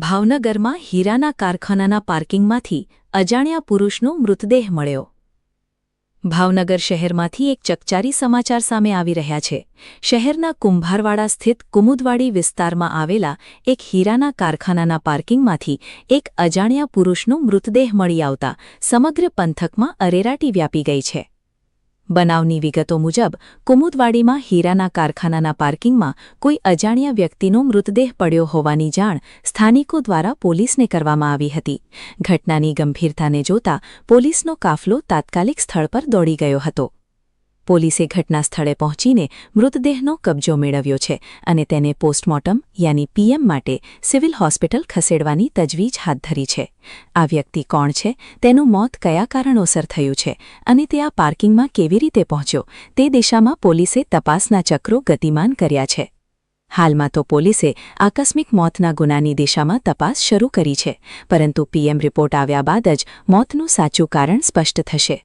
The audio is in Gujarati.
ભાવનગરમાં હીરાના કારખાનાના પાર્કિંગમાંથી અજાણ્યા પુરુષનો મૃતદેહ મળ્યો। ભાવનગર શહેરમાંથી એક ચકચારી સમાચાર સામે આવી રહ્યા છે। શહેરના કુંભારવાડા સ્થિત કુમુદવાડી વિસ્તારમાં આવેલા એક હીરાના કારખાનાના પાર્કિંગમાંથી એક અજાણ્યા પુરુષનો મૃતદેહ મળી આવતા સમગ્ર પંથકમાં અરેરાટી વ્યાપી ગઈ છે। બનાવની વિગતો મુજબ કુમુદવાડીમાં હીરાના કારખાનાના પાર્કિંગમાં કોઈ અજાણ્યા વ્યક્તિનો મૃતદેહ પડ્યો હોવાની જાણ સ્થાનિકો દ્વારા પોલીસને કરવામાં આવી હતી। ઘટનાની ગંભીરતાને જોતા પોલીસનો કાફલો તાત્કાલિક સ્થળ પર દોડી ગયો હતો। પોલીસે ઘટના સ્થળે પહોંચીને મૃતદેહનો કબજો મેળવ્યો છે અને તેને પોસ્ટમોર્ટમ યાની પીએમ માટે સિવિલ હોસ્પિટલ ખસેડવાની તજવીજ હાથ ધરી છે। આ વ્યક્તિ કોણ છે, તેનું મોત કયા કારણોસર થયું છે અને તે આ પાર્કિંગમાં કેવી રીતે પહોંચ્યો તે દિશામાં પોલીસે તપાસના ચક્રો ગતિમાન કર્યા છે। હાલમાં તો પોલીસે આકસ્મિક મોતના ગુનાની દિશામાં તપાસ શરૂ કરી છે, પરંતુ પીએમ રિપોર્ટ આવ્યા બાદ જ મોતનું સાચું કારણ સ્પષ્ટ થશે।